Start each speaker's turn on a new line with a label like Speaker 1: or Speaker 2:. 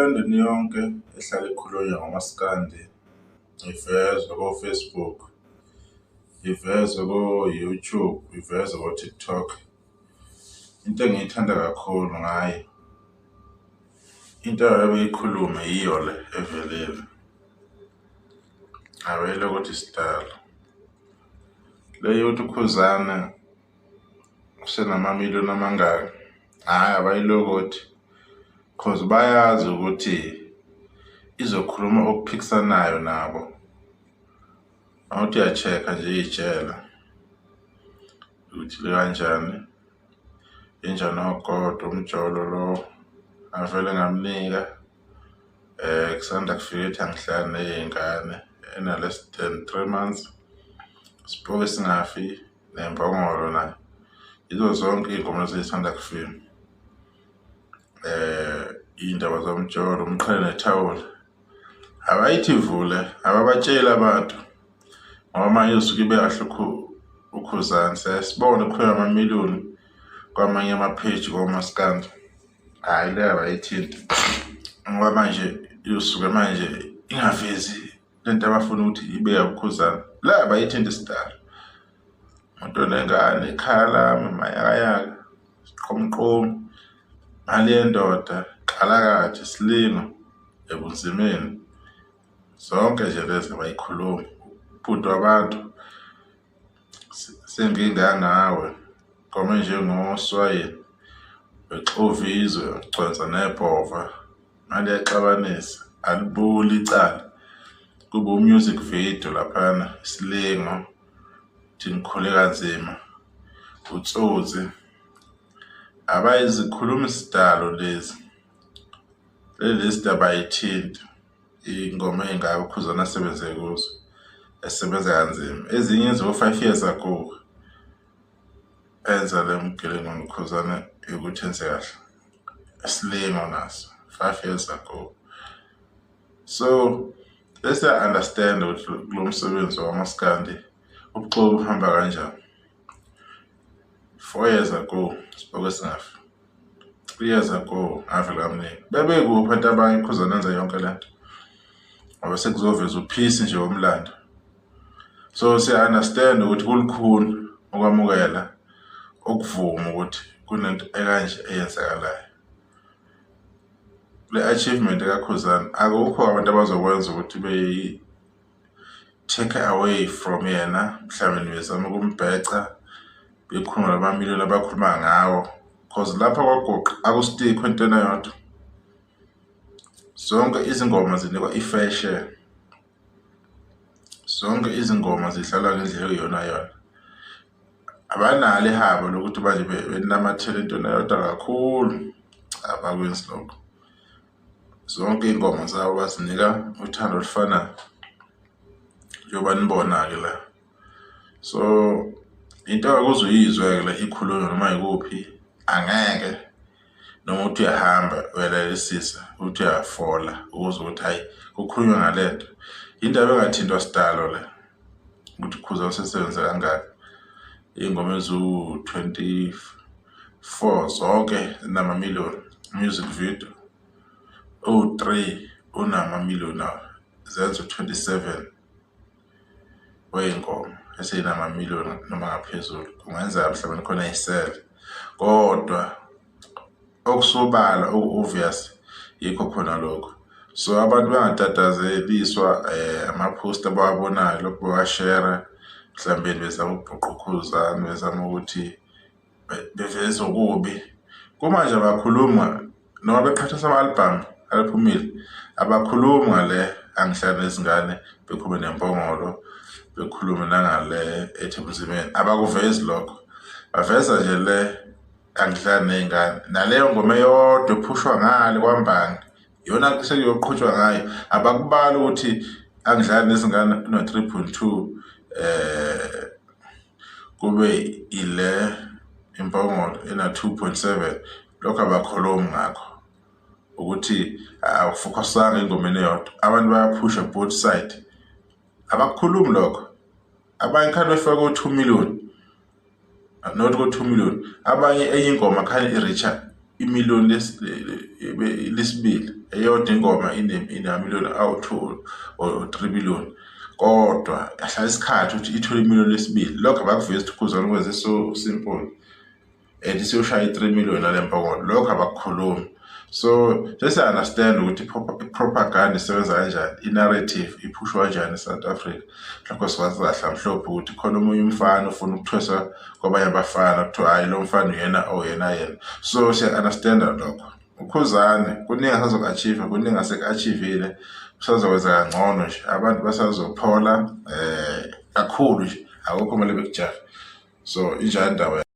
Speaker 1: Emlandweni yonke ehlala ikhulunywa ngamaskandi, ivezwe ko-Facebook, ivezwe ko-YouTube, ivezwe ko-TikTok. Into engiyithanda kakhulu ngayo, into abayikhulume yiyo le evelile, awele ukuthi isidalo. Le yokuthi uKhuzani usenamamiliyoni amangaki, hhayi abayilokothi, cause bayazi ukuthi izokhuluma okuphikisanayo nabo. Awuthi uya-check-a nje iy'tshela ukuthi kanjani, injani ogodo umjolo lo avele ngamnika kusanda kufika ethi angihlali ney'ngane ena-less than 3 months, Sipoke Singafi neMbongolo nayo. Yizo zonke iy'ngoma ezisanda kufika. Iy'ndaba zomjolo, umqhele nethawula, abayithi vule, ababatsheli abantu ngoba manje usuke ibe kahle uKhuzani. Siyasibona kukhwela amamiliyoni kwamanye amapheji komaskandi, hhayi le abayithinta ngoba manje usuke manje ingavezi lento abafuna ukuthi ibe uKhuzani. Le abayithinta isidalo, umuntu onengane, ikhaya lami, mayakayaka, siqhomqomi, mali yendoda, xhalakathi, isilingo, ebunzimeni. Zonke nje lezi abayikhulumi. Ubhuti wabantu sengingangawe, ngome njengoswayini, exovizwe, ucwensa nebhova, mali yaxabanisa, alibuli icala. Kube u-music video laphana, isilingo, thi ngikhule kanzima, utsotsi. Abayizikhuluma isidalo lezi. Lezi abayithinta. Iy'ngoma ey'ngaka uKhuzani asebenze kuzo, esebenza kanzima. Ezinye zo-5 years ago enza le mgelingo ngoKhuzani yokuthi enze kahle. Isilingo naso 5 years ago. So bese understand ukuthi kulo msebenzi wamaskandi ubuxoki buhamba kanjani. 4 years ago Sipoke Singafi, 3 years ago avele ngamnika. Bebekuphi abantu abanye uKhuzani enza yonke lento ngoba sekuzoveza uphisi nje womlando. So siya-understand ukuthi kulukhuni ukwamukela ukuvuma ukuthi kunento ekanje eyenzakalayo. Le achievement kaKhuzani akukho abantu abazokwenza ukuthi take away from yena, mhlawumbe bezama ukumbheca, bekhuluma lamamiliyoni abakhuluma ngawo, cause lapha kwagoqa akustikho entweni eyodwa. Zonke izingoma zinikwa i-fair share, zonke izingoma zidlalwa ngendlela eyiyona yona. Abanalo ihaba lokuthi manje benamathele entweni eyodwa kakhulu, abakwenzi lokho. Zonke iy'ngoma zabo bazinika uthando olufanayo njengoba nibona-ke la. So into akuze uyizwe-ke le ikhulunywa noma yikuphi, angeke noma uthi uyahamba uyalelisisa ukuthi uyafola ukuze ukuthi hayi kukhulunywa ngalento. Indaba engathintwa sidalo le ukuthi uKhuzani usesebenze kangaka. Iy'ngoma ezu-24 zonke zinamamiliyoni, music video 3 unamamiliyoni awo, zenza u-27 wey'ngoma eseyinamamiliyoni noma ngaphezulu. Kungenzeka mhlawumbe khona yisele, kodwa okusobala obvious yikho khona lokho. So abantu bangatatazeliswa ama-post abawabonayo, lokhu bawashare, mhlawumbe bezama ukubhuqa uKhuzani, bezama ukuthi beveze okubi. Kumanje abakhuluma noma beqhathisa ama-album aphumile, abakhulumi ngale angihlali nezingane, bekhulume neMbongolo, bekhulume nangale ethi ebunzimeni. Abakuvezi lokho, baveza nje le angihlali ney'ngane. Naleyo ngoma eyodwa ephushwa ngale kwambangi, iyona sekuyoqhutshwa ngayo. Abakubali ukuthi angihlali nezingane no-3.2 kube ile iMbongolo ena-2.7. Lokho abakhulumi ngakho ukuthi awufokhasanga engomeni eyodwa. Abantu bayaphusha both side, abakukhulumi lokho. Abanye khani befika ko-2 million, not ko-2 million. Abanye enye ingoma khani i-reacha imiliyoni lesibili. eyodwa ingoma inamiliyoni awu-2 or 3 million, kodwa ahlala isikhathi ukuthi ithole imiliyoni lesibili. Lokho abakuvezi ukuthi uKhuzwayo ukwenze so simple and siyoshaya i-3 million nale mpokolo, lokho abakukhulumi. So just understand ukuthi i-propaganda isebenza kanjani, i-narrative iphushwa kanjani eSouth Africa. Lokho sikwazi kahle mhlophe ukuthi khona omunye umfana ofuna ukuthwesa kwabanye abafana kuthiwa hayi lo mfana uyena yena. So siya-understanda lokho. uKhuzani kuningi asazoku-achieve, kuningi asek-achievile, usazokwenza kangcono nje, abantu basazophola kakhulu nje, akukho kumele bekujahe. So injalo indaba.